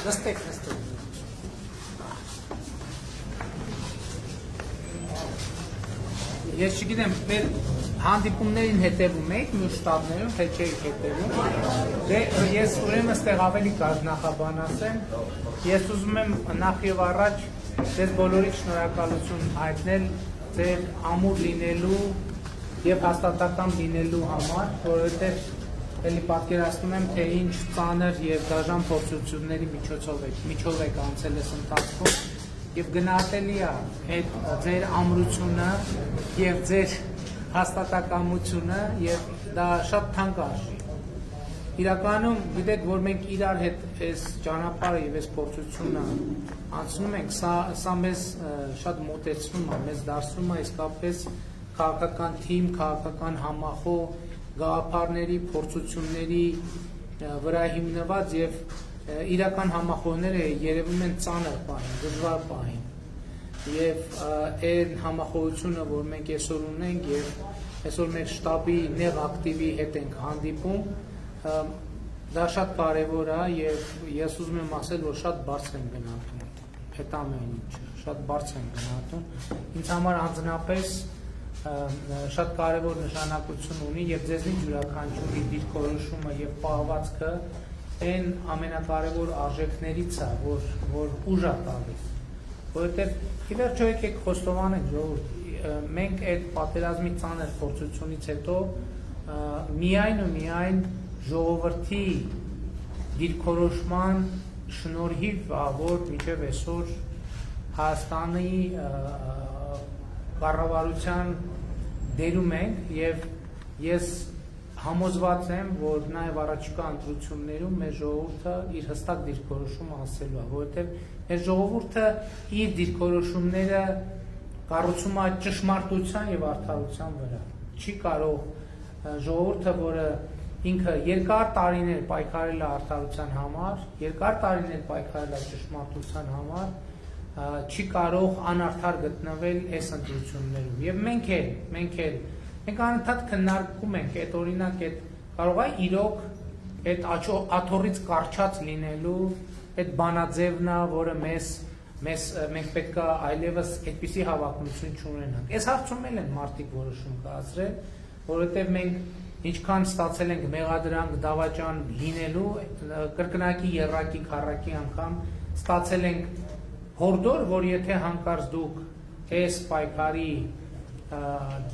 Նստեք, նստեք։ Ես չգիտեմ, մեր հանդիպումներին հետևում եք մյուս շտաբներում, թե չեք հետևում։ Դե ես ուրեմն այստեղ ավելի կար նախաբան ասեմ։ Ես ուզում եմ նախ եւ առաջ ձեզ բոլորիդ շնորհակալություն հայտնել ձեր ամուր լինելու եւ հաստատակամ լինելու համար, որովհետեւ էլի պատկերացնում եմ, թե ինչ ծանր եւ դաժան փորձությունների միջով եք անցել այս ընթացքում եւ գնահատելի է այդ ձեր ամրությունը եւ ձեր հաստատակամությունը եւ դա շատ թանկ արժի։ Իրականում գիտեք, որ մենք իրար հետ այս ճանապարհը եւ այս փորձությունը անցնում ենք, սա մեզ շատ մոտեցնում է, մեզ դարձնում է իսկապես քաղաքական թիմ, քաղաքական համախոհ գաղափարների, փորձությունների վրա հիմնված եւ իրական համախոհները երևում են ծանր պահին, դժվար պահին եւ այն համախոհությունը, որ մենք այսօր ունենք եւ այսօր մեր շտաբի նեղ ակտիվի հետ ենք հանդիպում, դա շատ կարեւոր է եւ ես ուզում եմ ասել, որ շատ բարձր եմ գնահատում այդ ամեն ինչը, շատ բարձր եմ գնահատում։ Ինձ համար անձնապես շատ կարևոր նշանակություն ունի եւ ձեզնից յուրաքանչյուրի դիրքորոշումը եւ պահվածքը այն ամենակարևոր արժեքներից է, որ ուժ է տալիս, որովհետեւ ի վերջո եկեք խոստովանենք, ժողովուրդ, մենք այդ պատերազմի ծանր փորձությունից հետո միայն ու միայն ժողովրդի դիրքորոշման շնորհիվ, որ մինչև այսօր Հայաստանի կառավարության դերում ենք եւ ես համոզված եմ, որ նաեւ առաջիկա ընտրություններում մեր ժողովուրդը իր հստակ դիրքորոշումը ասելու է, որովհետեւ մեր ժողովուրդը իր դիրքորոշումները կառուցում է ճշմարտության եւ արդարության վրա։ Չի կարող ժողովուրդը, որը ինքը երկար տարիներ պայքարել է արդարության համար, երկար տարիներ պայքարել է ճշմարտության համար, չի կարող անարդար գտնվել այս ընտրություններում եւ մենք անընդհատ քննարկում ենք այդ օրինակ այդ կարող է իրոք այդ աթոռից կարճած լինելու այդ բանաձևն է, որը մենք պետք է այլևս այդպիսի հավակնություն չունենանք։ Այս հարցում են մարդիկ որոշում կայացրել, որովհետեւ մենք ինչքան ստացել ենք մեղադրանք դավաճան լինելու, կրկնակի եռակի քառակի անգամ ստացել ենք հորդոր, որ եթե հանկարծ դուք այս պայքարի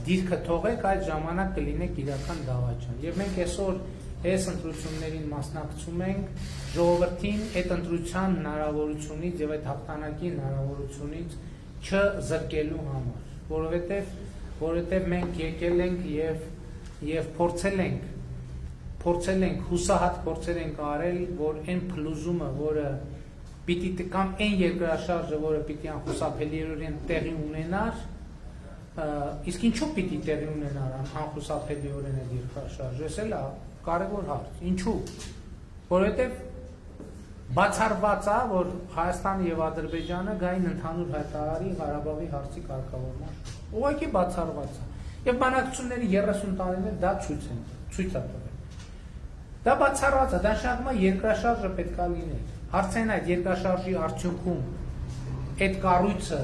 դիրքը թողեք, այդ ժամանակ կլինեք իրական դավաճան։ Եվ մենք այսօր այս ընտրություններին մասնակցում ենք ժողովրդին այդ ընտրության հնարավորությունից եւ այդ հաղթանակի հնարավորությունից չզրկելու համար, որովհետեւ մենք եկել ենք եւ փորձել ենք հուսահատ փորձեր ենք արել, որ այն փլուզումը, որը պիտի կամ այն երկրաշարժը, որը պիտի անխուսափելիորեն տեղի ունենար, իսկ ինչու պիտի տեղի ունենար անխուսափելիորեն այդ երկրաշարժը, այս էլ է կարևոր հարց։ Ինչու՞։ Որովհետև բացառված է, որ Հայաստանը եւ Ադրբեջանը գային ընդհանուր հայտարարի Ղարաբաղի հարցի կարգավորման։ Ուղղակի բացառված է։ Եվ բանակցությունների 30 տարիներ դա ցույց է տվել։ Դա բացառված է, դա նշանակում է երկրաշարժը պետք է լինի։ Հարցն այդ երկրաշարժի արդյունքում այդ կառույցը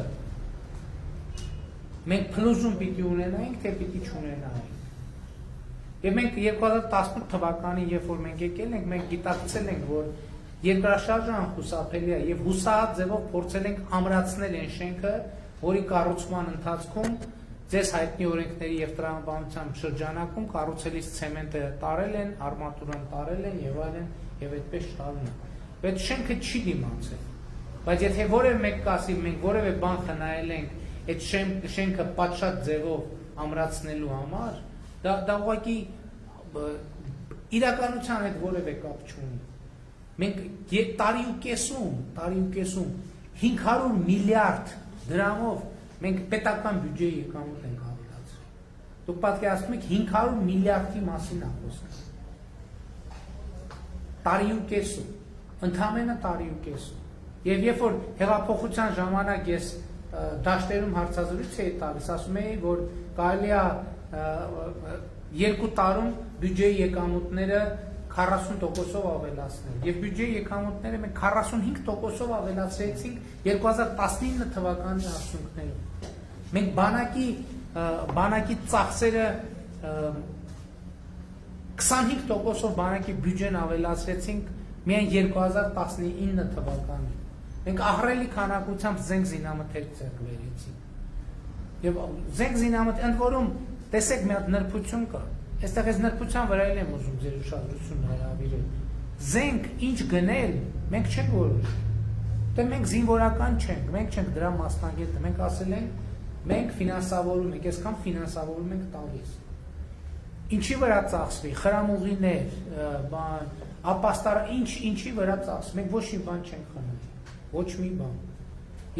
մենք փլուզում պիտի ունենայինք, թե պիտի չունենայինք։ Եվ մենք 2018 թվականին, երբ որ մենք եկել ենք, մենք գիտակցել ենք, որ երկրաշարժը անխուսափելի է եւ հուսահատ ձևով փորձել ենք ամրացնել այն շենքը, որի կառուցման ընթացքում ձեզ հայտնի օրենքների եւ տրամաբանության շրջանակում կառուցելիս ցեմենտը տարել են, արմատուրան տարել են եւ այլն եւ այդպես շարունակ։ Այդ շենքը չի դիմացել, բայց եթե որևէ մեկ կասի մենք որևէ բան խնայել ենք այդ շենքը պատշաճ ձևով ամրացնելու համար, դա ուղղակի իրականության հետ որևէ կապ չունի։ Մենք տարի ու կեսում 500 միլիարդ դրամով մենք պետական բյուջեի եկամուտ ենք ավելացրել։ Դուք պատկերացնում եք 500 միլիարդի մասին է խոսքը։ Տարի ու կեսում, ընդամենը տարի ու կեսում։ Եվ երբ որ հեղափոխության ժամանակ ես դաշտերում հարցազրույց էի տալիս, ասում էի, որ կարելի է 2 տարում բյուջեի եկամուտները 40%-ով ավելացնել եւ բյուջեի եկամուտները մենք 45%-ով ավելացրեցինք 2019 թվականի արդյունքներով։ Մենք բանակի ծախսերը 25%-ով բանակի բյուջեն ավելացրեցինք միայն 2019 թվականին։ Մենք ահռելի քանակությամբ զենք զինամթեր ձեռք բերեցինք։ Եվ զենք զինամթ ընդ որում տեսեք մի հատ նրբություն կա։ Այստեղ այս նրբության վրա եմ ուզում ձեր ուշադրությունը հրավիրել։ Զենք ինչ գնել, մենք չենք որոշում։ Դե մենք զինվորական չենք, մենք չենք դրա մասնագետը, մենք ասել ենք, մենք ֆինանսավորում ենք, այսքան ֆինանսավորում ենք տալիս։ Ինչի վրա ծախսվի, խրամուղիներ, բան, ապաստար, ինչի վրա ծախսվի, մենք ոչ մի բան չենք խմել, ոչ մի բան։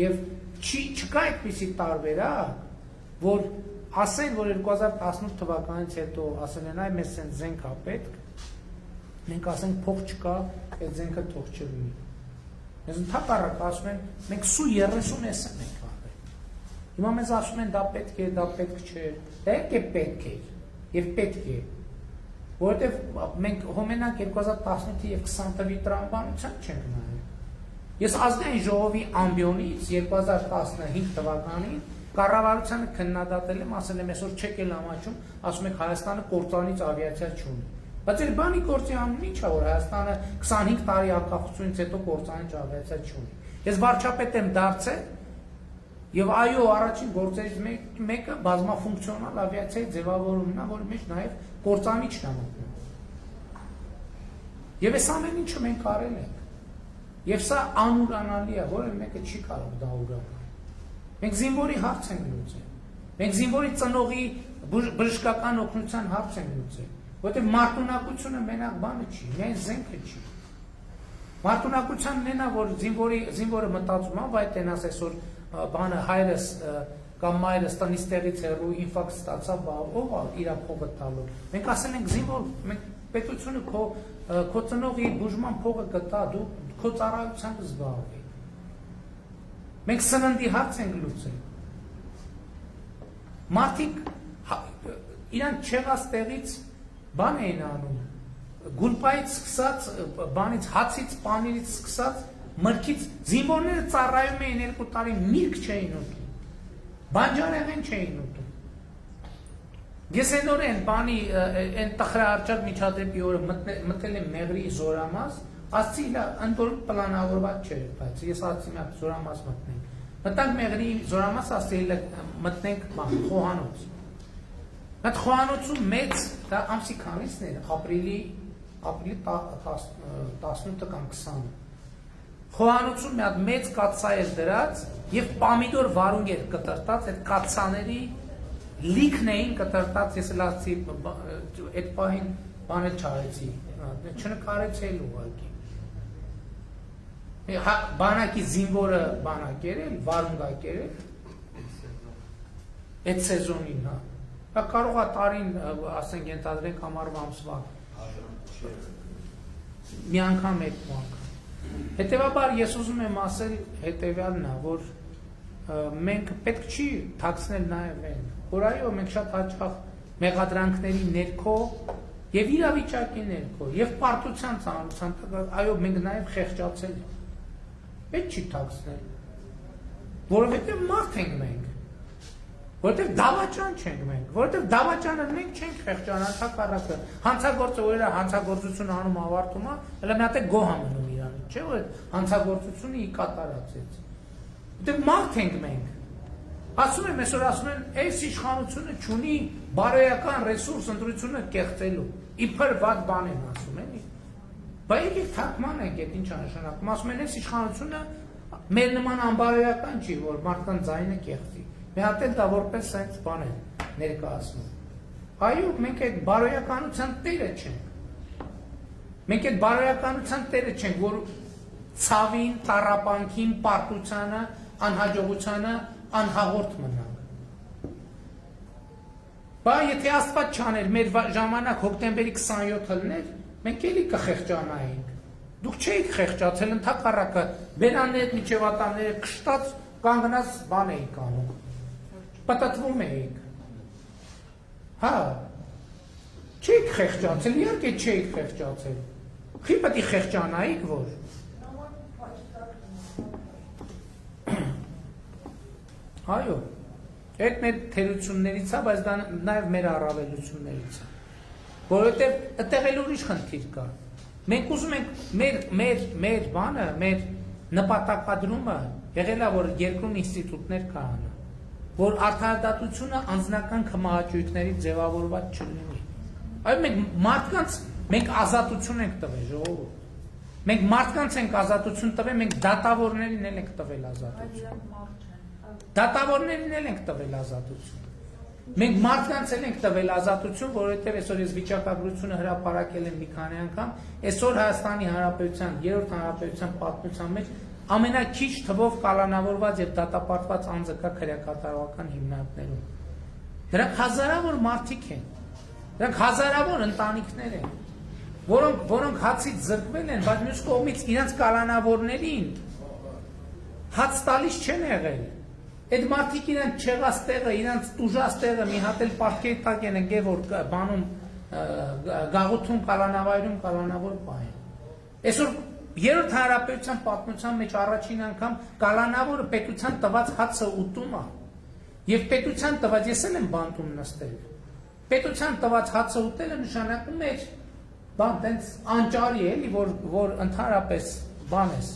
Եվ չկա այդպիսի տարբերակ, որ ասեն, որ 2018 թվականից հետո ասեն են այ մեզ են զենք է պետք, մենք ասենք փող չկա, այդ զենքը թող չլինի։ Մեզ ընդհակառակ ասում են, մենք սու 30 էսն ենք արել։ Հիմա մեզ ասում են դա պետք է, դա պետք չէ, դա եկե պետք է եւ պետք է, որովհետեւ մենք հոմենակ 2018 եւ 20 թվականի տրամաբանության չենք նայել։ Ես ազգային ժողովի ամբիոնից 2015 թվականին կառավարությանը քննադատել եմ, ասել եմ այսօր չեք էլ ամաչում, ասում եք Հայաստանը կործանից ավիացիա չունի։ Բայց այդ բանի գործի անունը ի՞նչ է, որ Հայաստանը 25 տարի անկախությունից հետո կործանից ավիացիա չունի։ Ես վարչապետ եմ դարձել եւ այո, առաջին գործերից մեկը բազմաֆունկցիոնալ ավիացիայի ձևավորումն է, որի մեջ նաեւ կործանիչն է մտնում։ Եվ այս ամեն ինչը մենք արել ենք։ Եվ սա անուրանալի է, որը մեկը չի կարող դա ուրանալ։ Մենք զինվորի հարց ենք լուծել։ Մենք զինվորի ծնողի բժշկական օգնության հարց ենք լուծել, որովհետև մարտունակությունը մենակ բանը չի, միայն զենքը չի։ Մարտունակությանն են, որ զինվորը մտածում է, բայց տենաս այսօր բանը հայրս կամ մայրս տնից տեղից հեռու ինֆարկտ ստացավ, ով է իր փողը տալու։ Մենք ասել ենք զինվոր, մենք պետությունը քո ծնողի բուժման փողը կտա, դու քո ծառայությամբ զբաղվի։ Մենք սննդի հարց ենք լուծել։ Մարդիկ իրանք չեղած տեղից բան էին անում, գուլպայից սկսած, բանից, հացից, պանիրից սկսած, մրգից, զինվորները ծառայում էին 2 տարի, միրգ չէին ուտում, բանջարեղեն չէին ուտում։ Ես այն օրեն բանի, այն տխրաարճակ միջադեպի օրը մտել եմ Մեղրի Զորամաս, ասցի ընդ որում պլանավորված չէր, բայց ես ասացի մի հատ Զորամաս մտնենք։ Մտանք Մեղրի Զորամաս, ասել մտնենք խոհանոց։ Այդ խոհանոցում մեծ, դա ամսի քանիսն էր, ապրիլի 18 կամ 20։ Խոհանոցում մի հատ մեծ կաթսա էր դրած եւ պամիդոր վարունգ էր կտրտած, այդ կաթսաների լիքն էին կտրտած, ես լացի այդ պահին բանել չարեցի, չնկարեցի էլ ուղղակի։ Բանակի զինվորը բանակ երել, վարունգ ակերել, այդ սեզոնին, հա։ Կարող է տարին, ասենք, ենթադրենք ամառվա ամսվա մի անգամ այդ անգամ։ Հետևաբար ես ուզում եմ ասել հետևյալն է, որ մենք պետք չի թաքցնել նաև այն, որ այո, մենք շատ հաճախ մեղադրանքների ներքո եւ իրավիճակի ներքո եւ պարտության ծանրության տակ, այո, մենք նաև խեղճացել ենք։ Պետք չի թաքցնել, որովհետեւ մարդ ենք մենք, որովհետեւ դավաճան չենք մենք, որովհետեւ դավաճանը մենք չենք խեղճան, հակառակը հանցագործը որ իր հանցագործությունը անում ավարտում է, հələ մի հատ է գոհ մնում իրանը, չէ՞ որ հանցագործությունը ի կատարածեց։ Որովհետեւ մարդ ենք մենք։ Ասում եմ, այսօր ասում են, այս իշխանությունը չունի բարոյական ռեսուրս ընտրությունը կեղծելու։ Իբր վատ բան են ասում, էլի։ Բայց եկեք թարգման ենք, այդ ինչ է նշանակում, ասում են, այս իշխանությունը մեր նման անբարոյական չի, որ մարդկանց ձայնը կեղծի։ Մի հատ էլ դա որպես սենց բան է ներկայացնում։ Այո, մենք այդ բարոյականության տերը չենք։ Մենք այդ բարոյականության տերը չենք, որ ցավին, տառապանքին, պարտությանը, անհաջողությանը անհաղորդ մնանք։ Բայց եթե Աստված չաներ, մեր ժամանակ հոկտեմբերի 27-ը լներ, մենք էլի կխեղճանայինք։ Դուք չէիք խեղճացել, ընդհակառակը բերաններ, միջևատանները կշտած կանգնած բան էիք անում։ Պատտվում էիք։ Հա, Չեք խեղճացել, իհարկե չեք խեղճացել։ Խի պետք է խեղճանայիք, որ Այո, այդ մեր թերություններից է, բայց դա նաև մեր առավելություններից է։ Որովհետև այդտեղ էլ ուրիշ խնդիր կա։ Մենք ուզում ենք մեր բանը, մեր նպատակադրումը եղել է, որ երկրում ինստիտուտներ կանա, որ արդարադատությունը անձնական քմահաճույքների ձևավորված չլինի։ Այո, մենք ազատություն ենք տվել, ժողովուրդ։ Մենք մարդկանց ենք ազատություն տվել, մենք դատավորներին էլ ենք տվել ազատություն։ Դատավորներին էլ ենք տվել ազատություն։ Մենք մարդկանց էլ ենք տվել ազատություն, որովհետև այսօր ես վիճակագրությունը հրապարակել եմ մի քանի անգամ, այսօր Հայաստանի Հանրապետության երրորդ հանրապետության պատմության մեջ ամենաքիչ թվով կալանավորված եւ դատապարտված անձը կա քրեակատարողական հիմնարկներում։ Դրանք հազարավոր մարդիկ են։ Դրանք հազարավոր ընտանիքներ են, որոնք հացից զրկվել են, բայց մյուս կողմից իրենց կալանավորներին հաց տալիս չեն եղել։ Այդ մարդիկ իրենց չեղած տեղը, իրենց տուժած տեղը մի հատ էլ պարտքերի տակ են ընկել, որ բանում գաղութում կալանավայրում կալանավոր պահեն։ Այսօր երրորդ հանրապետության պատմության մեջ առաջին անգամ կալանավորը պետության տված հացը ուտում է։ Եվ պետության տված, ես էլ եմ բանտում նստել։ Պետության տված հացը ուտելը նշանակում է բան տենց անճարի էլի, որ ընդհանրապես բան ես։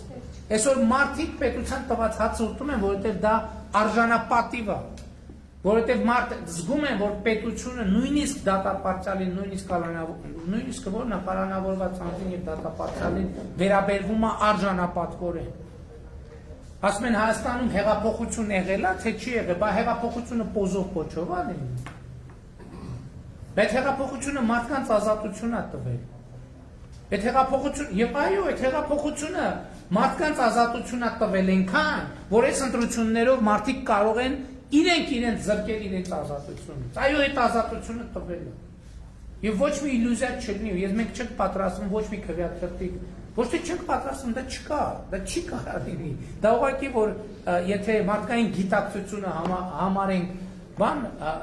Այսօր մարդիկ պետության տված հացը ուտում են, որովհետև դա արժանապատիվ է, որովհետև մարդ զգում են, որ պետությունը նույնիսկ դատապարտյալին, նույնիսկ որն է կալանավորված անձին եւ դատապարտյալին վերաբերվում է արժանապատվորեն։ Ասում են Հայաստանում հեղափոխություն եղել է, թե չի եղել, բայց հեղափոխությունը պոզով փոչով է լինում։ Բայց հեղափոխությունը մարդկանց ազատություն է տվել։ Այդ հեղափոխությունը, եւ այո, այդ հեղափոխությունը մարդկանց ազատություն է տվել այնքան, որ այս ընտրություններով մարդիկ կարող են իրենց զրկել իրենց ազատությունից։ Այո, այդ ազատությունը տվել է։ Եվ ոչ մի իլյուզիա չլինի, ես մենք չենք պատրաստվում ոչ մի քվեաթղթիկ, ոչ թե չենք պատրաստվում, դա չկա, դա չի կարող լինի։ Դա ուղղակի որ եթե մարդկային գիտակցությունը համարենք բան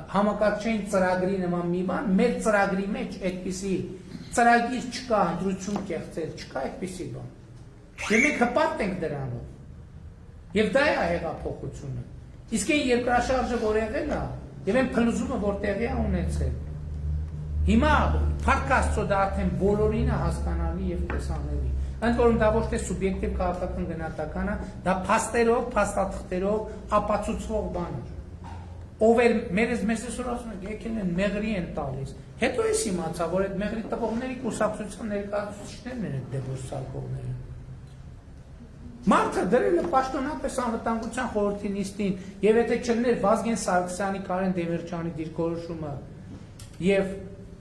համակարգչային ծրագրի նման մի բան, մեր ծրագրի մեջ այդպիսի ծրագիր չկա, ընտրություն կեղծել, չկա այդպիսի բան։ Եվ մենք հպարտ ենք դրանով։ Եվ դա է հեղափոխությունը։ Իսկ այն երկրաշարժը, որ եղել է, եւ այն փլուզումը, որ տեղի է ունեցել։ Հիմա փառք Աստծո դա արդեն բոլորին է հասկանալի եւ տեսանելի։ Ընդ որում դա ոչ թե սուբյեկտիվ քաղաքական գնահատական է, դա փաստերով, փաստաթղթերով ապացուցվող բան է։ Ով էր մեզ այսօր ասում են, եկել են մեղրի են տալիս։ Հետո ես իմացա, որ այդ մեղրի տվողների կուսակցության ներկայացուցիչներն են այդ դեպոս սարքողները։ Մարդը դրել է պաշտոնապես անվտանգության խորհրդի նիստին, եւ եթե չլներ Վազգեն Սարգսյանի, Կարեն Դեմիրճյանի դիրքորոշումը, եւ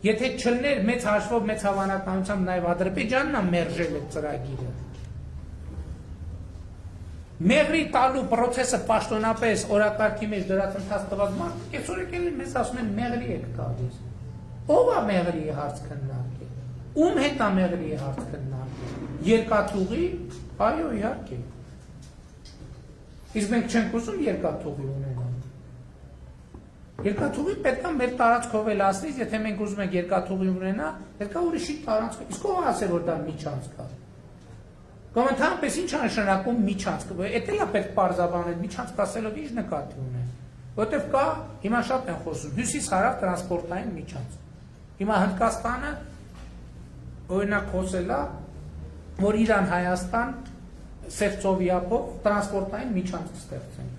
եթե չլներ մեծ հաշվով, մեծ հավանականությամբ նաեւ Ադրբեջանն է մերժել այդ ծրագիրը։ Մեղրի տալու process-ը պաշտոնապես օրակարգի մեջ դրած ընթաց տված մարդիկ այսօր եկել են մեզ ասում են մեղրի եք տալիս։ Ո՞վ է մեղրի հարց քննարկել։ Ում հետ է մեղրի հարց քննարկել։ Երկաթուղի, այո, իհարկե։ Իսկ մենք չենք ուզում երկաթուղի ունենալ։ Երկաթուղի պետք է մեր տարածքով էլ ասնից, եթե մենք ուզում ենք երկաթուղի ունենալ, պետք է ուրիշի տարածքով։ Իսկ ո՞վ ասել որ դա միջանցք է։ Կամ ընդհանրապես ինչ է նշանակում միջանցք։ Էդ էլ է պետք պարզաբանել, միջանցք ասելով ինչ նկատի ունեն։ Որտեվ կա, հիմա շատ են խոսում, հյուսիս-հարավ տրանսպորտային միջանցք։ Հիմա Հնդկաստանը օրինակ խոսել է, որ Իրան-Հայաստան Սևծովիապով տրանսպորտային միջանցք ստեղծենք։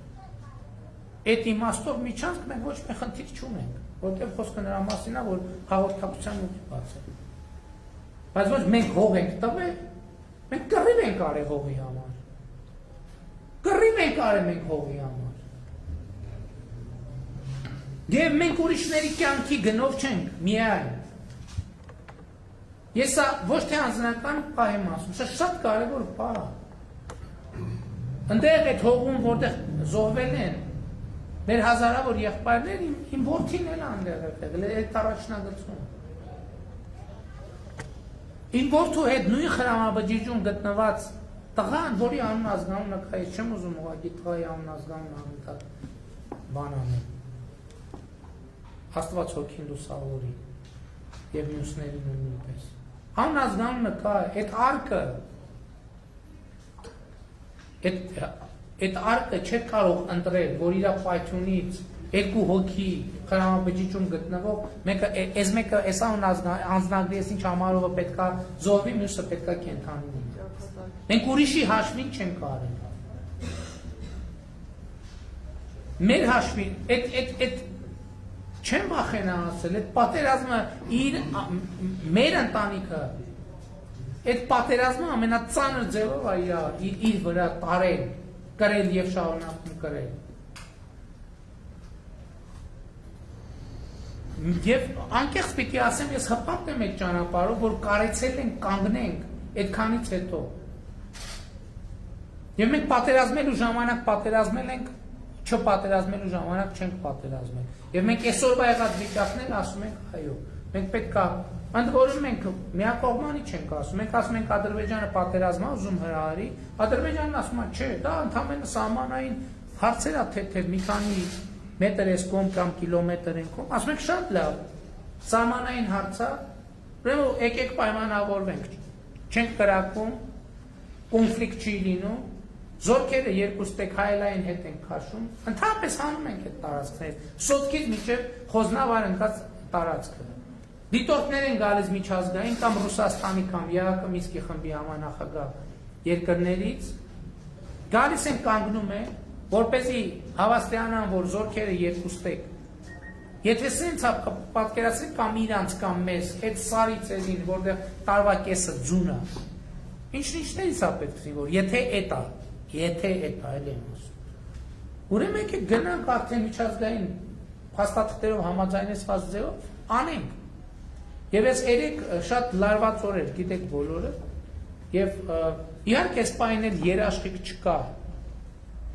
Այդ իմաստով միջանցք մենք ոչ մի խնդիր չունենք, որտեղ խոսքը նրա մասին է, որ հաղորդակցության ուղի բացել։ Բայց ոչ մենք հող ենք տվել, մենք կռիվ ենք արել հողի համար։ Կռիվ ենք արել մենք հողի համար։ Եվ մենք ուրիշների կյանքի գնով չենք, միայն։ Ես ոչ թե անձնական պահ եմ ասում, սա շատ կարևոր պահ է։ Ընդեղ այդ հողում, որտեղ զոհվել են մեր հազարավոր եղբայրներ, իմ որդին էլ այնտեղ եղել է այդ առաջնագծում։ Իմ որդու հետ նույն խրամաբջիջում գտնված տղան, որի անուն ազգանունը կա, ես չեմ ուզում ուղղակի տղայի անուն ազգանունը անընդհատ բան անել։ Աստված հոգին լուսավորի։ եւ մյուսներին նույնպես։ Անազգանունը կա, այդ արկը այդ արկը չէ կարող ընտրել, որ իր պայթյունից երկու հոգի խրամաբջիջում գտնվող մեկը էս անձնագրի ես ինչ համարովը պետքա զոհվի, մյուսը պետքա կենդանի լինի։ Մենք ուրիշի հաշվին չենք արել։ Մեր հաշվին, այդ չեմ վախենա ասել, այդ պատերազմը մեր ընտանիքը, այդ պատերազմը ամենածանր ձևով իր վրա տարել, կրել եւ շարունակում կրել։ Եվ անկեղծ պիտի ասեմ, ես հպարտ եմ այդ ճանապարհով, որ կարեցել ենք կանգնենք այդքանից հետո։ Եվ մենք պատերազմելու ժամանակ պատերազմել ենք, չպատերազմելու ժամանակ չենք պատերազմել։ Եվ մենք այսօրվա եղած վիճակներն ասում ենք, այո, մենք պետք է, ընդ որում մենք միակողմանի չենք ասում, մենք ասում ենք Ադրբեջանը պատերազմ է ուզում հրահարի, Ադրբեջանն ասում է, չէ, դա ընդհանրապես սահմանային հարցեր է, թե մի քանի մետր ես կողմ կամ կիլոմետր են կողմ, ասում ենք շատ լավ, սահմանային հարց է, ուրեմն եկեք պայմանավորվենք, չենք կրակում, կոնֆլիկտ չի լինում, զորքերը երկու ստեկ հայելային հետ են քաշում, ընդհանրապես հանում ենք այդ տարածքներից, Սոտքից մինչև Խոզնավար ընկած տարածքը։ Դիտորդներ են գալիս միջազգային կամ Ռուսաստանի կամ ԵԱՀԿ Մինսկի խմբի համանախագահ երկրներից, գալիս են կանգնում են, որպեսզի հավաստիանան, որ զորքերը երկու ստեկ։ Եթե սենց պատկերացրեք կամ իրանց կամ մեզ, այդ սարի ծեզին, որտեղ տարվա կեսը ձուն է, ինչներից է պետք է, որ եթե այդ այլ եմ ասում։ Ուրեմն եկեք գնանք արդեն միջազգային փաստաթղթերով համաձայնեցված ձևով անենք։ Եվ ես երեք շատ լարված օր էր, գիտեք բոլորը, եւ իհարկե այս պահին էլ երաշխիք չկա,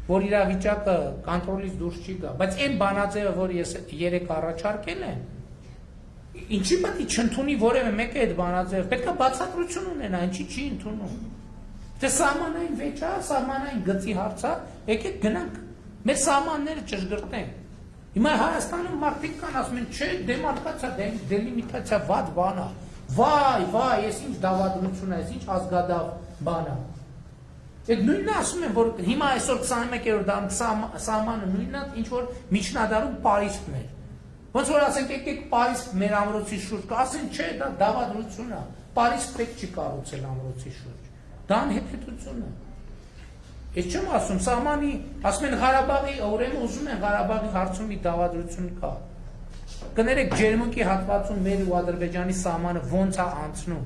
որ իրավիճակը կոնտրոլից դուրս չի գա, բայց այն բանաձևը, որ ես երեք առաջարկել եմ, ինչի պետք է չընդունի որևէ մեկը այդ բանաձևը, պետք է բացատրություն ունենա, ինչի չի ընդունում։ Թե սահմանային վեճ է, սահմանային գծի հարց է, եկեք գնանք, մեր սահմանները ճշգրտենք։ Հիմա Հայաստանում մարդիկ կան ասում են, չէ, դեմարկացիա, դելիմիտացիա վատ բան է։ Վայ, ես ինչ դավադրություն է, ես ինչ ազգադավ բան է։ Այդ նույնն ասում են, որ հիմա այսօր 21-րդ դարում սահմանը նույնն է, ինչ որ միջնադարում Պարիսպն էր։ Ոնց որ ասենք, եկեք Պարիսպ մեր ամրոցի շուրջ, ասեն, չէ, դա դավադրություն է։ Պարիսպ պետք չի կառուցել ամրոցի շուրջ։ Դա անհեթեթություն է։ Ես չեմ ասում, սահմանի, ասում են Ղարաբաղի, ուրեմն ուզում են Ղարաբաղի հարցում մի դավադրություն կա։ Կներեք ջերմուկի հատվածում մեր ու Ադրբեջանի սահմանը ոնց է անցնում,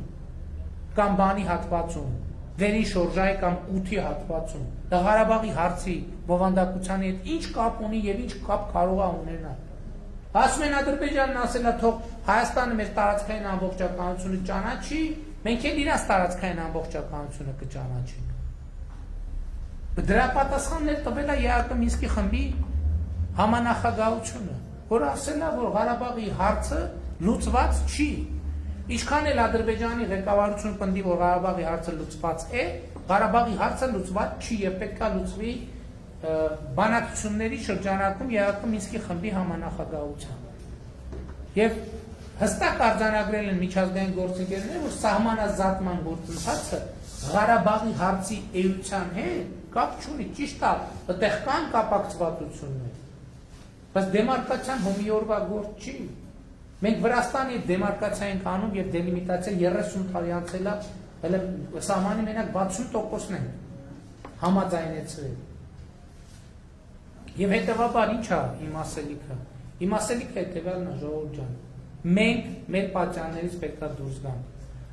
կամ բանի հատվածում, վերին շորժայի կամ ութի հատվածում, դա Ղարաբաղի հարցի բովանդակության հետ ինչ կապ ունի եւ ինչ կապ կարող է ունենալ։ Ասում են Ադրբեջանն ասել է, թող Հայաստանը մեր տարածքային ամբողջականությունը ճանաչի, մենք էլ իրաց տարածքային ամբողջականությունը կճանաչենք։ Դրա պատասխաններ տվել է ԵԱՀԿ Մինսկի խմբի համանախագահությունը, որ ասել է, որ Ղարաբաղի հարցը լուծված չի։ Ինչքան էլ Ադրբեջանի ղեկավարությունը պնդի, որ Ղարաբաղի հարցը լուծված է, Ղարաբաղի հարցը լուծված չի եւ պետք է լուծվի բանակցությունների շրջանակում ԵԱՀԿ Մինսկի խմբի համանախագահությամբ։ Եվ հստակ արձանագրել են միջազգային գործընկերները, որ սահմանազատման գործընթացը Ղարաբաղի հարցի էության հետ կապ չունի, ճիշտ է, այդտեղ կան կապակցվածություններ, բայց դեմարկացիան հոմի օրվա գործ չի։ Մենք Վրաստանի հետ դեմարկացիա ենք անում եւ դելիմիտացիա 30 տարի անցել է, հələ սահմանի մենակ 60%-ն են համաձայնեցրել։ Եվ հետեւաբար ի՞նչ է իմ ասելիքը։ Իմ ասելիքը հետեւյալն է, ժողովուրդ ջան։ Մենք մեր պատյաններից պետք է դուրս գանք,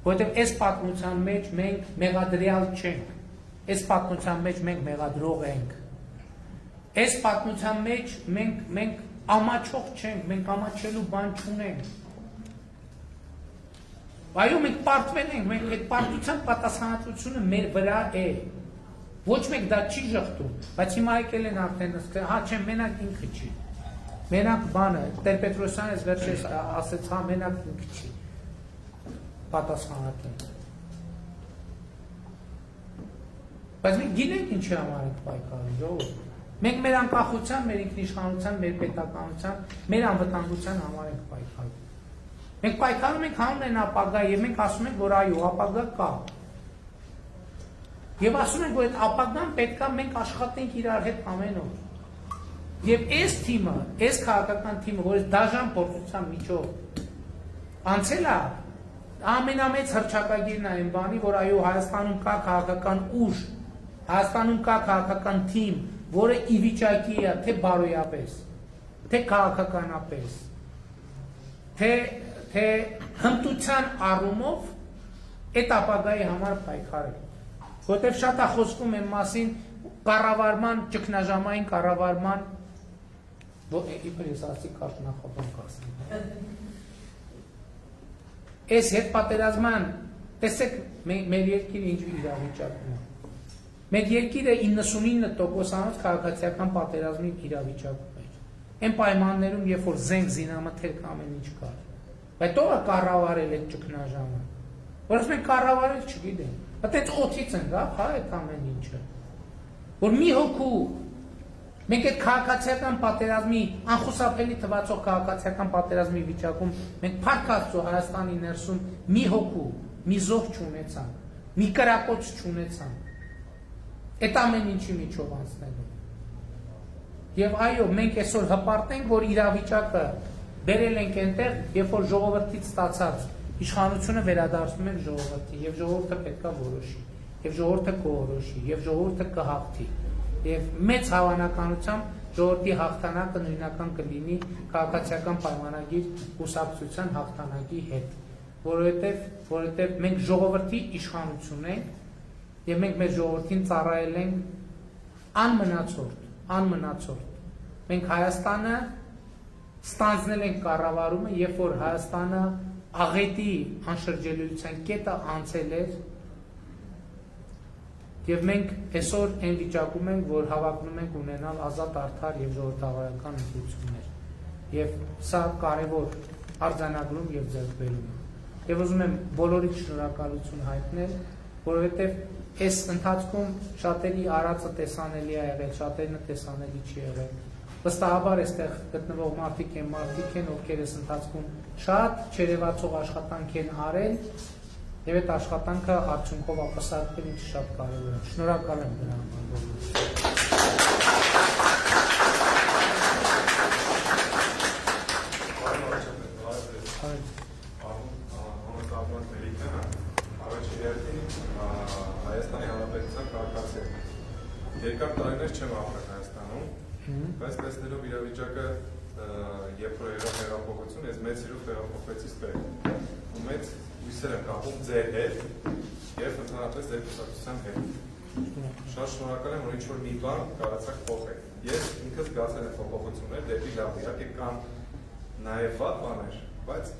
որովհետեւ այս պատմության մեջ մենք մեղադրյալ չենք։ Այս պատմության մեջ մենք մեղադրող ենք։ Այս պատմության մեջ մենք ամաչող չենք, մենք ամաչելու բան չունենք։ Այո, մենք պարտվել ենք, մենք այդ պարտության պատասխանատվությունը մեր վրա է։ Ոչ մեկ դա չի ժխտում, բայց հիմա եկել են արդեն, հա չէ, մենակ ինքը չի։ Մենակ բանը, Տեր-Պետրոսյանը վերջերս ասեց, հա մենակ ինքը չի պատասխանատուն։ Բայց մենք գիտենք ինչի համար ենք պայքարում, ժողովուրդ։ Մենք մեր անկախության, մեր ինքնիշխանության, մեր պետականության, մեր անվտանգության համար ենք պայքարում։ Մենք պայքարում ենք հանուն ապագա եւ մենք ասում ենք, որ այո, ապագա կա։ Եվ ասում ենք, որ այդ ապագան պետքա մենք աշխատենք իրար հետ ամեն օր։ Եվ այս թիմը, այս քաղաքական թիմը, որ դաժան փորձության միջով անցել է, ամենամեծ հռչակագիրն է այն բանի, որ այո, Հայաստանում կա քաղաքական ուժ, Հայաստանում կա քաղաքական թիմ, որը ի վիճակի է թե բարոյապես, թե քաղաքականապես, թե հմտության առումով այդ ապագայի համար պայքարել։ Որտեւ շատ է խոսքում այն մասին կառավարման, ճգնաժամային կառավարման, որ իբր ես ասի կարգնախոբան կասեմ։ Այս հետ պատերազման, տեսեք մեր երկիրը ինչ իրավիճակում է։ Մեր երկիրը 99%-անոց քաղաքացիական պատերազմի իրավիճակում էր։ Այն պայմաններում, երբ որ զենք զինամթերք ամեն ինչ կար։ Բայց ո՞վ է կառավարել այդ ճգնաժամը։ Որպես մենք կառավարել չգիտենք։ Այդպես օթից են գա, հա, այդ ամեն ինչը։ Որ մի հոգու մենք այդ քաղաքացիական պատերազմի անխուսափելի թվացող քաղաքացիական պատերազմի վիճակում մենք փառք Աստծո Հայաստանի ներսում մի հոգու, մի զոհ չունեցանք, մի կրակոց չունեցանք։ Այդ ամեն ինչի միջով անցնելու։ Եվ այո, մենք այսօր հպարտենք, որ իրավիճակը բերել ենք այնտեղ, երբ որ ժողովրդից ստացած իշխանությունը վերադարձնում ենք ժողովրդի, եւ ժողովուրդը պետքա որոշի, եւ ժողովուրդը կորոշի, եւ ժողովուրդը կհաղթի։ Եվ մեծ հավանականությամբ ժողովրդի հաղթանակը նույնական կլինի քաղաքացիական պայմանագիր կուսակցության հաղթանակի հետ, որովհետև մենք ժողովրդի իշխանություն ենք եւ մենք մեր ժողովրդին ծառայել ենք անմնացորդ։ Մենք Հայաստանը ստանձնել ենք կառավարումը, երբ որ Հայաստանը աղետի անշրջելիության կետը անցել էր, եւ մենք այսօր այն վիճակում ենք, որ հավակնում ենք ունենալ ազատ, արդար եւ ժողովրդավարական ընտրություններ։ Եվ սա կարևոր արձանագրում եւ ձեռքբերում է։ Եվ ուզում եմ բոլորիդ շնորհակալություն հայտնել, որովհետեւ այս ընթացքում շատերի արածը տեսանելի է եղել, շատերինը տեսանելի չի եղել։ Վստահաբար այստեղ գտնվող մարդիկ են, ովքեր այս ընթացքում շատ չերևացող աշխատանք են արել եւ այդ աշխատանքը արդյունքով ապասարկել ինձ շատ կարեւոր է։ Շնորհակալ եմ դրա Հայաստանի Հանրապետության քաղաքացի։ Երկար տարիներ չեմ ապրել Հայաստանում, բայց տեսնելով իրավիճակը, երբ որ եղավ հեղափոխություն, ես մեծ սիրով հեղափոխվեցի ստեղ։ Ու մեծ հույսեր եմ կապում ձեր հետ եւ ընդհանրապես ձեր կուսակցության հետ։ Շատ շնորհակալ եմ, որ ինչ-որ մի բան կարողացաք փոխել։ Ես ինքս զգացել եմ փոփոխություններ դեպի լավ, իհարկե կան նաեւ վատ բաներ, բայց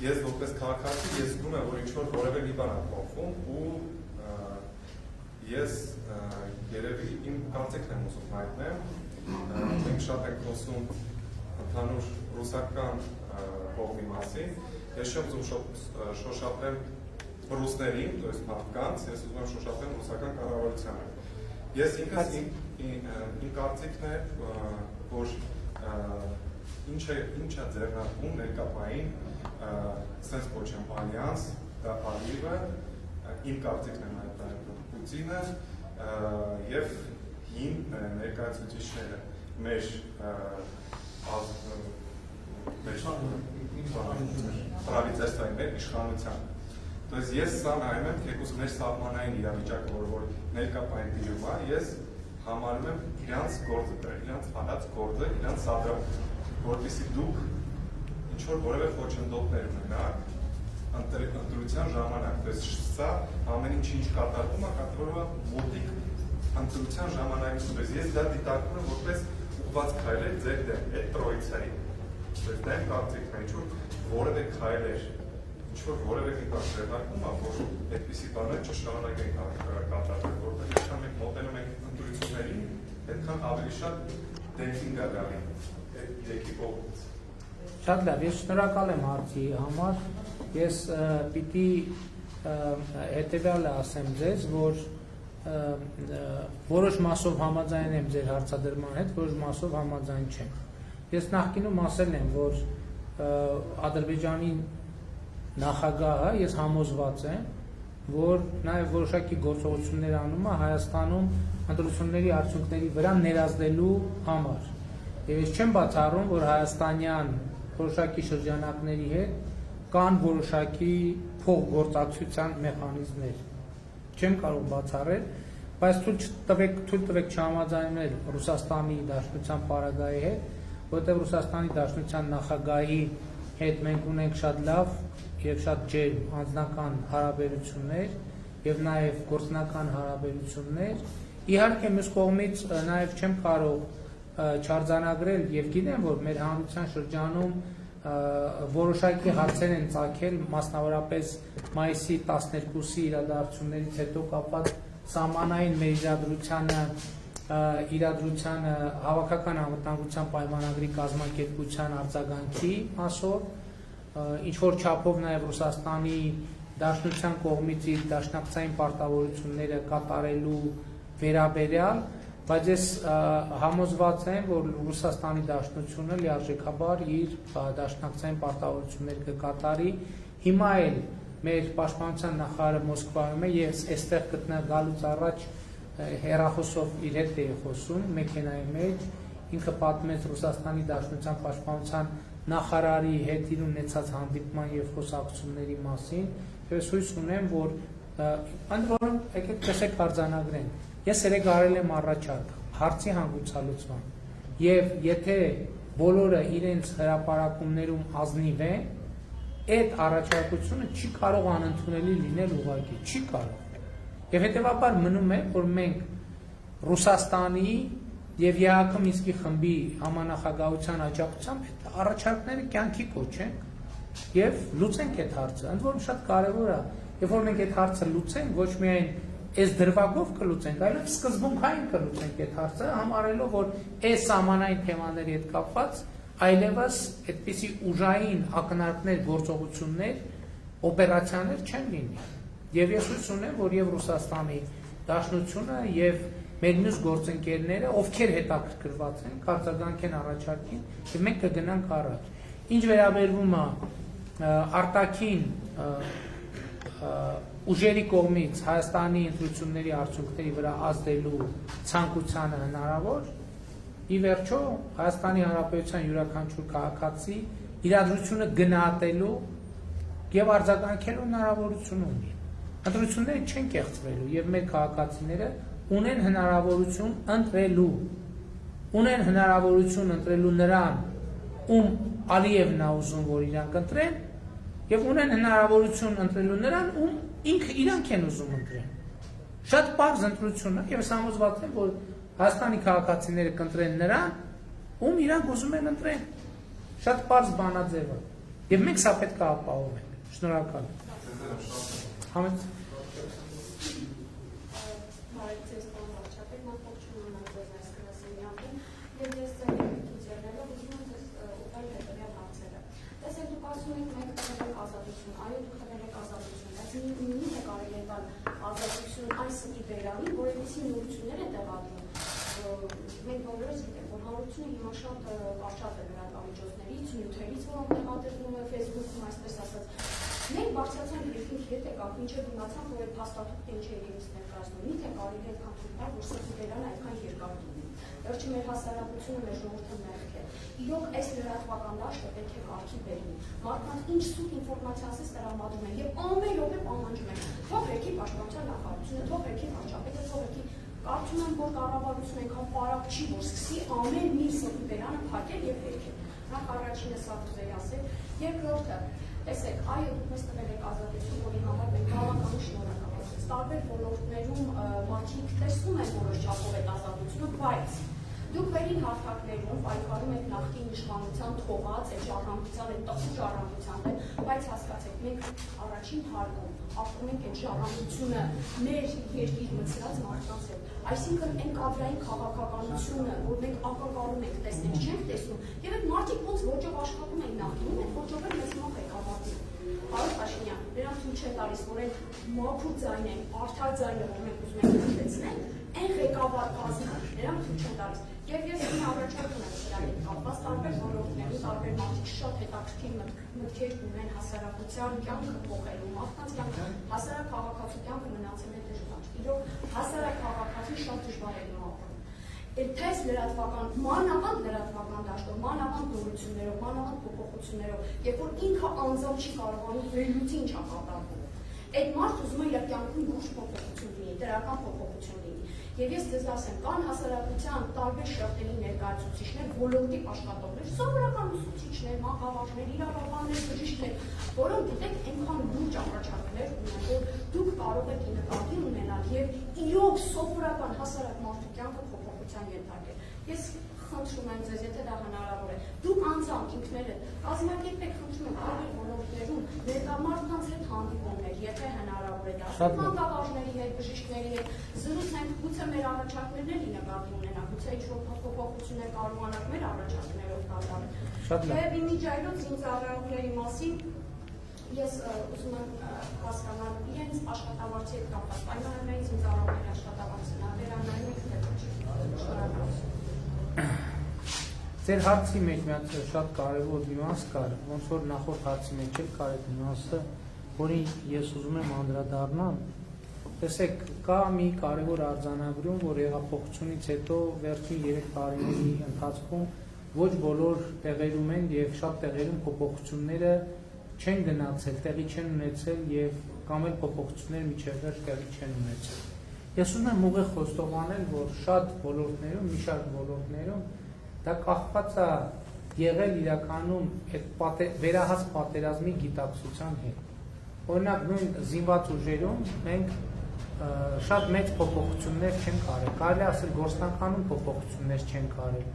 ես որպես քաղաքացի ես զգում եմ, որ ինչ-որ որևէ մի բան է փոխվում ու ես երևի իմ կարծիքն եմ ուզում հայտնեմ։ Մենք շատ ենք խոսում ընդհանուր ռուսական կողմի մասին։ Ես չեմ ուզում շոշափել ռուսներին, то есть մարդկանց, ես ուզում եմ շոշափել ռուսական կառավարությանը։ Ես ինքս իմ կարծիքն է, որ ինչ է ձեռնարկում ներկայային sense կոչեմ ալյանս, դա արիվը, իմ կարծիքն է նաև Պուտինը եւ հին ներկայացուցիչները մեր правительственներ իշխանության։ То есть ես սա նայում եմ թեկուզ մեր սահմանային իրավիճակը, որ ներկայային դիրում է, ես համարում եմ իրանց գործը դրել, իրանց հանած գործը, իրանց սադրամը, որպեսզի դուք ինչ-որ որևէ խոչընդոտներ ունենաք ընտրության ժամանակ, то есть սա ամեն ինչ կատարվում է, կատարվում է մոտիկ ընտրության ժամանակից, то есть ես դա դիտարկում եմ որպես ուղղված քայլեր ձեր դեմ, այդ տրոյցայի, то есть դա իմ կարծիքն է, ինչ-որ որևէ քայլեր, ինչ-որ որևէ մի բան ձեռնարկվում է, որ այդպիսի բաներ չշարունակեն կատարվել, որտեղ այսքան մենք մոտենում ենք ընտրություններին, այդքան ավելի շատ դեմպինգ է գալի այդ իրեկի կողմից։ Շատ լավ, ես շնորհակալ եմ հարցի համար։ Ես պիտի հետևյալը ասեմ ձեզ, որ որոշ մասով համաձայն եմ ձեր հարցադրման հետ, որոշ մասով համաձայն չեմ։ Ես նախկինում ասել եմ, որ Ադրբեջանի նախագահը ես համոզված եմ, որ նաև որոշակի գործողություններ անում է Հայաստանում ընտրությունների արդյունքների վրա ներազդելու համար։ Եվ ես չեմ բացառում, որ հայաստանյան որոշակի շրջանակների հետ կան որոշակի փոխգործակցության մեխանիզմներ։ Չեմ կարող բացառել, բայց թույլ տվեք չհամաձայնել Ռուսաստանի Դաշնության պարագայի հետ, որտեղ Ռուսաստանի Դաշնության նախագահի հետ մենք ունենք շատ լավ եւ շատ ջերմ անձնական հարաբերություններ եւ նաեւ գործնական հարաբերություններ։ Իհարկե մյուս կողմից նաեւ չեմ կարող չարձանագրել եւ գիտեմ, որ մեր հանրության շրջանում որոշակի հարցեր են ծագել, մասնավորապես մայիսի 12-ի իրադարձություններից հետո կապված սահմանային մեր իրադրությանը հավաքական անվտանգության պայմանագրի կազմակերպության արձագանքի մասով, ինչ որ չափով նաև Ռուսաստանի Դաշնության կողմից իր դաշնակցային պարտավորությունները կատարելու վերաբերյալ, բայց ես համոզված եմ, որ Ռուսաստանի Դաշնությունը լիարժեքաբար իր դաշնակցային պարտավորությունները կկատարի։ Հիմա էլ մեր պաշտպանության նախարարը Մոսկվայում է, ես այստեղ գալուց առաջ հեռախոսով իր հետ էի խոսում մեքենայի մեջ, ինքը պատմեց Ռուսաստանի Դաշնության պաշտպանության նախարարի հետ իր ունեցած հանդիպման եւ խոսակցությունների մասին, եւ ես հույս ունեմ, որ ընդ որում եկեք տեսեք արձանագրեն։ Ես երեք արել եմ առաջարկ հարցի հանգուցալուծման եւ եթե բոլորը իրենց հրապարակումներում ազնիվ են, այդ առաջարկությունը չի կարող անընդունելի լինել ուղղակի, չի կարող։ Եվ հետեւաբար մնում է, որ մենք Ռուսաստանի եւ ԵԱՀԿ Մինսկի խմբի համանախագահության աջակցությամբ այդ առաջարկները կյանքի կոչենք եւ լուծենք այդ հարցը։ Ընդ որում շատ կարեւոր է, երբ որ մենք այդ հարցը լուծենք, ոչ միայն այս դրվագով կլուծենք, այլև սկզբունքային կլուծենք այդ հարցը, համարելով, որ այս սահմանային թեմաների հետ կապված այլևս այդպիսի ուժային ակնարկներ, գործողություններ, օպերացիաներ չեն լինի։ Եվ ես հույս ունեմ, որ եւ Ռուսաստանի Դաշնությունը եւ մեր մյուս գործընկերները, ովքեր հետաքրքրված են, կարձագանքեն առաջարկին եւ մենք կգնանք առաջ։ Ինչ վերաբերվում է արտաքին ուժերի կողմից Հայաստանի ընտրությունների արդյունքների վրա ազդելու ցանկությանը հնարավոր, ի վերջո Հայաստանի Հանրապետության յուրաքանչյուր քաղաքացի իրադրությունը գնահատելու եւ արձագանքելու հնարավորություն ունի։ Ընտրությունները չեն կեղծվելու եւ մեր քաղաքացիները ունեն հնարավորություն ընտրելու նրան, ում Ալիևն է ուզում, որ իրանք ընտրեն, եւ ունեն հնարավորություն ընտրելու նրան, ում ինքը իրանք են ուզում ընտրեն։ Շատ պարզ ընտրություն է, եւ ես համոզված եմ, որ Հայաստանի քաղաքացիները կընտրեն նրան, ում իրանք ուզում են ընտրեն։ Շատ պարզ բանաձև է։ Եվ մենք սա պետք է ապահովենք։ Շնորհակալ եմ։ Համեց այս իբերանի, որ այդպիսի նորություններ է տեղադրում։ Մենք բոլորս գիտենք, որ հանրությունը հիմա շատ կարճատ է լրատվամիջոցներից, նյութերից, որոնք տեղադրվում է Facebook-ում, այսպես ասած։ Մենք բարձրացանք երկինքի հետ եկավ, մինչև դիմացանք, որ այդ փաստաթուղթը ինչ է իրենից ներկայացնում։ Միթե կարելի է այդքան թույլ տալ, որ սա իբերանը այդքան երկար լինի։ Վերջը մեր հասարակությունը, մեր ժողովուրդը մեղք է։ Իրոք այս լրատվական դաշտը պետք է կարգի բերվի։ Մարդկանց ինչ սուտ ինֆորմացիաներից տրամադրում են եւ ամեն րոպե պահանջում են։ Թող եկի պաշտպանության նախարարությունը, թող եկի վարչապետը, թող եկի։ Կարծում եմ, որ կառավարությունը այնքան պարապ չի, որ սկսի ամեն մի սուտի բերանը փակել եւ վերքել։ Նախ առաջինը սա ուզեի ասել, երկրորդը, տեսեք, այո, դուք մեզ տվել եք ազատություն, որի համար մենք բավականին շնորհակալ ենք։ Տարբեր ոլորտներում մարդիկ տեսնում են որոշ չափով այդ ազատությունը, բայց դուք վերին հարթակներում պայքարում եք նախկին իշխանության թողած այդ ժառանգության, այդ տխուր ժառանգության հետ, բայց հասկացեք, մենք առաջին հարկում ապրում ենք այդ ժառանգությունը մեր երկիր մտցրած մարդկանց հետ։ Այսինքն այն կադրային քաղաքականությունը, որ մենք ակակարում ենք, տեսնենք, չենք տեսնում, եւ այդ մարդիկ ոնց ոճով աշխատում են նախկինում, այդ ոճով մեծ մոտ եկավ ապրում։ Պարոն Փաշինյան, նրանք ցույց չեն տալիս, որ այն մաքուր ձայն են, արդար ձայնը, որ մենք ուզում ենք հիշեցնել, այն ղեկավար կազմը, նրանք ցույց չեն տալիս։ Եվ ես իմ առաջարկում եմ սրա հետ կապված տարբեր ոլորտներում, տարբեր մարդիկ շատ հետաքրքիր մտքեր ունեն հասարակության կյանքը փոխելու, մարդկանց կյանքը, հասարակ քաղաքացու կյանքը մնացել է դժվար։ Իրոք հասարակ քաղաքացին շատ դժվար է ապրում։ Թես լրատվական, մանավանդ լրատվական դաշտով, մանավանդ նորություններով, մանավանդ փոփոխություններով, երբ որ ինքը անձամբ չի կարողանում վերլուծի ինչ է կատարվում։ Այդ մարդը ուզում է իր կյանքում լուրջ փոփոխություն լինի, դրական փոփոխություն լինի։ Եվ ես ձեզ ասեմ, կան հասարակության տարբեր շերտերի ներկայացուցիչներ, ոլորտի աշխատողներ, սովորական ուսուցիչներ, մանկավարժներ, իրավաբաններ, բժիշկներ, որոնք գիտեք այնքան լուրջ առաջարկներ ունեն, որ դուք կարող եք նկատի ունենալ եւ իրոք սովորական հասարակ մարդու կյանքը փոփոխության ենթարկել։ Ես խնդրում եմ ձեզ, եթե դա հնարավոր է, դուք անձամբ ինքներդ կազմակերպեք, խնդրում եմ տարբեր ոլորտներում ներկայացնած հետ հանդիպումներ, եթե հնարավոր է դա, մանկավարժների հետ, բժիշկների հետ, զրուցենք, գուցե մեր առաջարկներն էլի նկատի ունենանք, գուցե ինչ-որ փոփոխություններ կարողանանք մեր առաջարկներով կատարել։ Եվ իմիջիայլոց զինծառայողների մասին ես ուզում եմ հասկանալ իրենց աշխատավարձի հետ կապված, պայմանագրային զինծառայողների աշխատավարձն վերանայում եք թե ոչ։ Ձեր հարցի մեջ միած շատ կարևոր նյուանս կար, ոնց որ նախորդ հարցի մեջ էլ կար այդ նյուանսը, որին ես ուզում եմ անդրադառնալ։ Տեսեք, կա մի կարևոր արձանագրում, որ հեղափոխությունից հետո վերջին 3 տարիների ընթացքում ոչ բոլոր տեղերում են եւ շատ տեղերում փոփոխությունները չեն գնացել, տեղի չեն ունեցել եւ կամ էլ փոփոխությունները միջև վերջ տեղի չեն ունեցել։ Ես ուզում եմ ուղիղ խոստովանել, որ շատ ոլորտներում, մի շարք ոլորտներում դա կախված է եղել իրականում այդ վերահաս պատերազմի գիտակցության հետ։ Օրինակ նույն զինված ուժերում մենք շատ մեծ փոփոխություններ չենք արել, կարելի է ասել գործնականում փոփոխություններ չենք արել,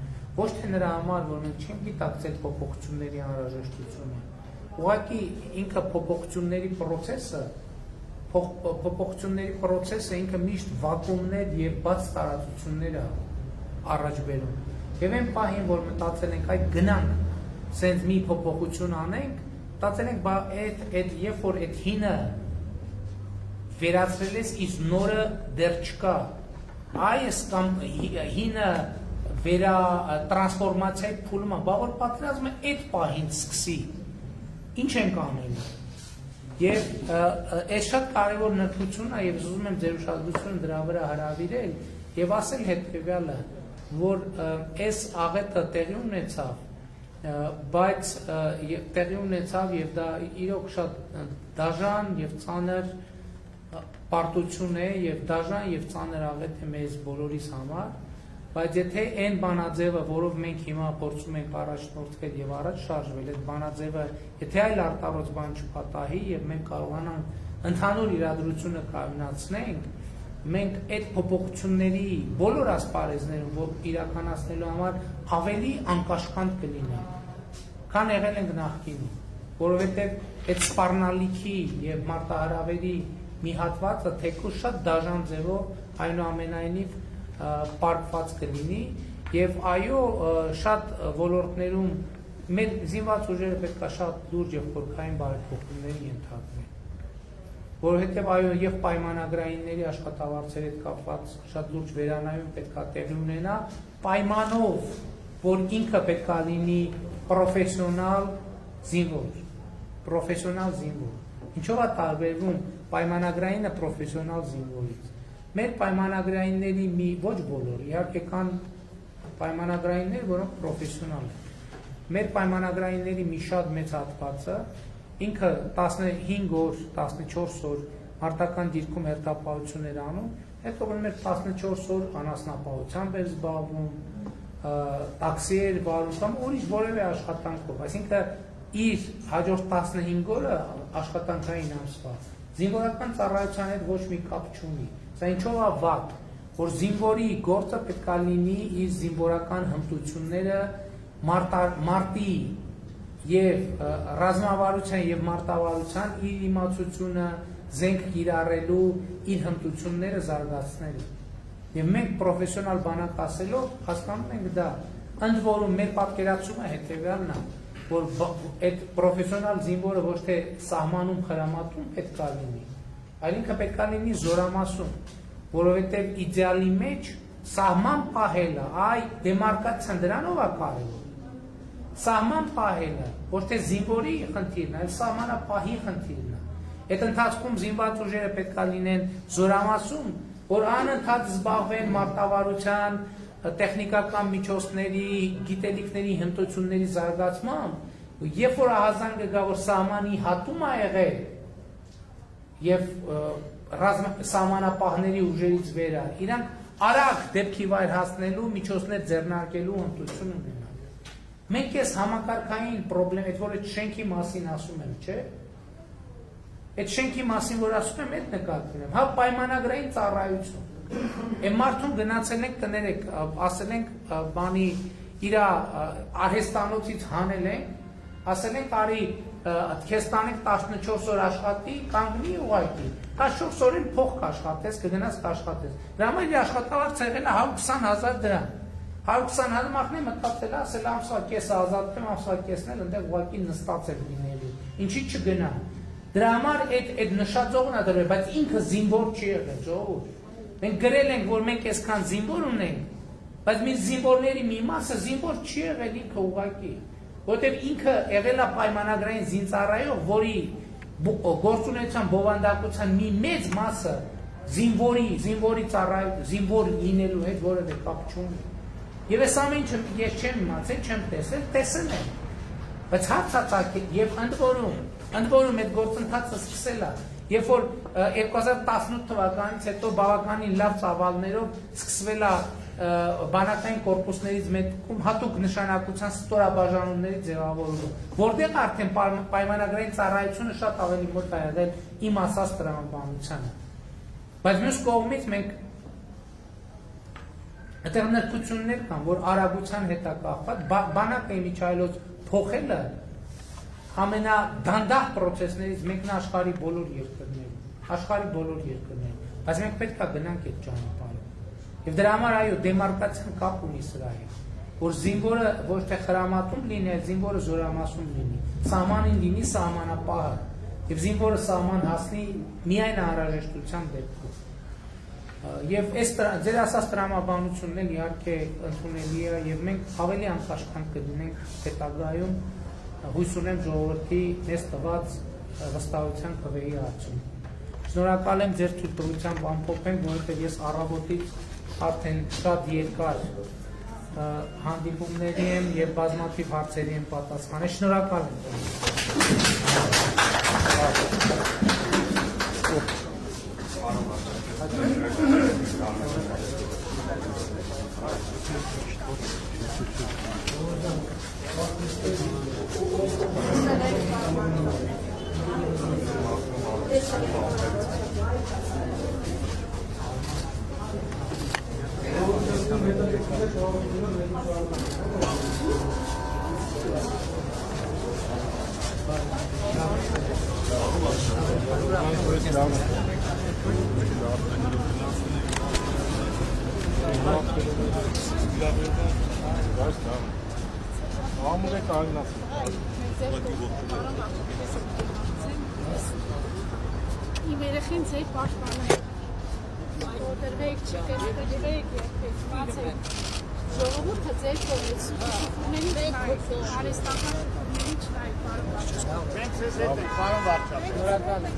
ոչ թե նրա համար, որ մենք չենք գիտակցել փոփոխությունների անհրաժեշտությունը, ուղղակի ինքը փոփոխությունների process-ը ինքը միշտ վակուումներ եւ բաց տարածություններ է առաջ բերում։ Եվ այն պահին, որ մտածել ենք այդ գնանք, սենց մի փոփոխություն անենք, մտածել ենք, բա այդ երբ որ այդ հինը վերացրել ես, իսկ նորը դեռ չկա, այս կամ հինը վերա տրանսֆորմացիայի փուլումը, բա որ պատերազմը այդ պահին սկսի, ինչ ենք անելու։ Եվ այս շատ կարևոր նրբություն է, եւ ուզում եմ ձեր ուշադրությունը դրա վրա հրավիրել եւ ասել հետեւյալը, որ այս աղետը տեղի ունեցավ, բայց տեղի ունեցավ եւ դա իրոք շատ դաժան եւ ծանր պարտություն է եւ դաժան եւ ծանր աղետ է մեզ բոլորիս համար, բայց եթե այն բանաձևը, որով մենք հիմա փորձում ենք առաջնորդվել եւ առաջ շարժվել, այդ բանաձևը, եթե այլ արտարոց բան չպատահի եւ մենք կարողանանք ընդհանուր իրադրությունը կայունացնենք, մենք այդ փոփոխությունների բոլոր ասպարեզներում, որ իրականացնելու համար ավելի անկաշկանդ կլինենք, քան եղել ենք նախկինում, որովհետեւ այդ սպառնալիքի եւ մարտահրավերի մի հատվածը թեկուզ շատ դաժան ձևով այնուամենայնիվ պարկված կլինի եւ այո շատ ոլորտներում մեր զինված ուժերը պետք է շատ լուրջ եւ խորքային բարեփոխումների ենթարկվեն, որովհետեւ այո եւ պայմանագրայինների աշխատավարձերի հետ կապված շատ լուրջ վերանայում պետք է տեղի ունենա պայմանով, որ ինքը պետք է լինի պրոֆեսիոնալ զինվոր, ինչով է տարբերվում պայմանագրայինը պրոֆեսիոնալ զինվորից։ Մեր պայմանագրայինների ոչ բոլոր, իհարկե կան պայմանագրայիններ, որոնք պրոֆեսիոնալ են։ Մեր պայմանագրայինների մի շատ մեծ հատվածը ինքը 15 օր, 14 օր մարտական դիրքում հերթապահություն էր անում, հետո որ 14 օր անասնապահությամբ էր զբաղվում, տաքսի էր վարում կամ ուրիշ որևէ աշխատանքով, այսինքն իր հաջորդ 15 օրը աշխատանքային ամսվա զինվորական ծառայության հետ ոչ մի կապ չունի։ Սա ինչով է վատ, որ զինվորի գործը պետք է լինի իր զինվորական հմտությունները մարտի եւ ռազմավարության եւ մարտավարության իր իմացությունը, զենք կիրառելու իր հմտությունները զարգացնելու։ Եվ մենք պրոֆեսիոնալ բանակ ասելով հասկանում ենք դա, ընդ որում մեր պատկերացումը հետեւյալն է, որ այդ պրոֆեսիոնալ զինվորը ոչ թե սահմանում խրամատում պետք է լինի, այլ ինքը պետք է լինի զորամասում, որովհետև իդեալի մեջ սահման պահելը, այ դեմարկացիան դրանով է կարևոր։ Սահման պահելը, ոչ թե զինվորի խնդիրն է, այլ սահմանապահի խնդիրն է։ Այդ ընթացքում զինված ուժերը պետք է լինեն զորամասում, որ անընդհատ զբաղվեն մարտավարության, տեխնիկական միջոցների, գիտելիքների, հմտությունների զարգացմամբ, երբ որ ահազանգը գա, որ սահմանի հատում է եղել եւ սահմանապահների ուժերից վեր է, իրանք արագ դեպքի վայր հասնելու միջոցներ ձեռնարկելու հմտություն ունենան։ Մենք այս համակարգային պրոբլեմ, այդ որ այդ շենքի մասին ասում եմ, չէ՞։ Այդ շենքի մասին որ ասում եմ, այդ նկատի ունեմ, հա պայմանագրային ծառայություն։ Այն մարդուն գնացել ենք, կներեք, ասել ենք բանի իր արհեստանոցից հանել ենք, ասել ենք արի քեզ տանենք 14 օր աշխատի, կանգնի ուղղակի 14 օրին փող կաշխատես, կգնաս կաշխատես։ Դրա համար իր աշխատավարձը եղել է 120,000 դրամ։ 120,000 մարդն է մտածել, ասել ամսվա կեսը ազատվեմ, ամսվա կեսն էլ այնտեղ ուղղակի նստած է լինելու։ Ինչի չգնա։ Դրա համար այդ նշաձողն է դրել, բայց ինքը զինվոր չի եղել, ժողովուրդ։ Մենք գրել ենք, որ մենք այսքան զինվոր ունենք, բայց մի զինվորների մի մասը զինվոր չի եղել ինքը ուղղակի, որտեղ ինքը եղել է պայմանագրային զինծառայող, որի գործունեության բովանդակության մի մեծ մասը զինվորի ծառայություն, զինվոր լինելու հետ որևէ կապ չունի։ Եվ այս ամեն ինչը ես չեմ իմացել, չեմ տեսել, տեսել եմ։ Բայց հարցածակ եւ ընդ որում այդ գործընթացը սկսել է, երբ որ 2018 թվականից հետո բավականին լավ ծավալներով սկսվել է բանակային կորպուսներից մեկում հատուկ նշանակության ստորաբաժանումների ձևավորումը, որտեղ արդեն պայմանագրային ծառայությունը շատ ավելի մոտ է եղել իմ ասած տրամաբանությանը։ Բայց մյուս կողմից մենք այդտեղ նրբություններ կան, որ արագության հետ է կապված, բանակը իմիջայլոց փոխելը ամենադանդաղ պրոցեսներից մեկն աշխարհի բոլոր երկրներում, բայց մենք պետք է գնանք այդ ճանապարհով։ Եվ դրա համար այո, դեմարկացիան կապ ունի սրա հետ, որ զինվորը ոչ թե խրամատում լինի, այլ զինվորը զորամասում լինի, սահմանին լինի սահմանապահը, եւ զինվորը սահման հասնի միայն անհրաժեշտության դեպքում։ Եվ այս ձեր ասած տրամաբանությունն էլ իհարկե ընդունելի է եւ մենք ավելի անկաշկանդ կլինենք հետագայում, հույս ունեմ ժողովրդի մեզ տված վստահության կվեի արդյունքում։ Շնորհակալ եմ ձեր թույլտվությամբ ամփոփենք, որովհետեւ ես առավոտից արդեն շատ երկար հանդիպումների եմ եւ բազմաթիվ հարցերի եմ պատասխանել։ Շնորհակալ Իմ երեխին ձեր պաշտպանը որտեղեք չկերտեք երբեք ժողովուրդը ձեր կողմից ուսումնների արհեստական ուսումնների չնայ պարոն վարչապետ։ Մենք ձեզ հետ ենք, պարոն վարչապետ։ Շնորհակալ եմ։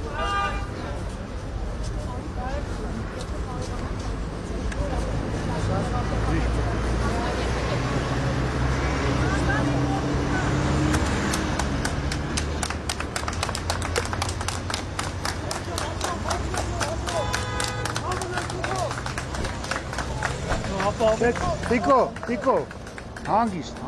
Տիկո, հանգիստ,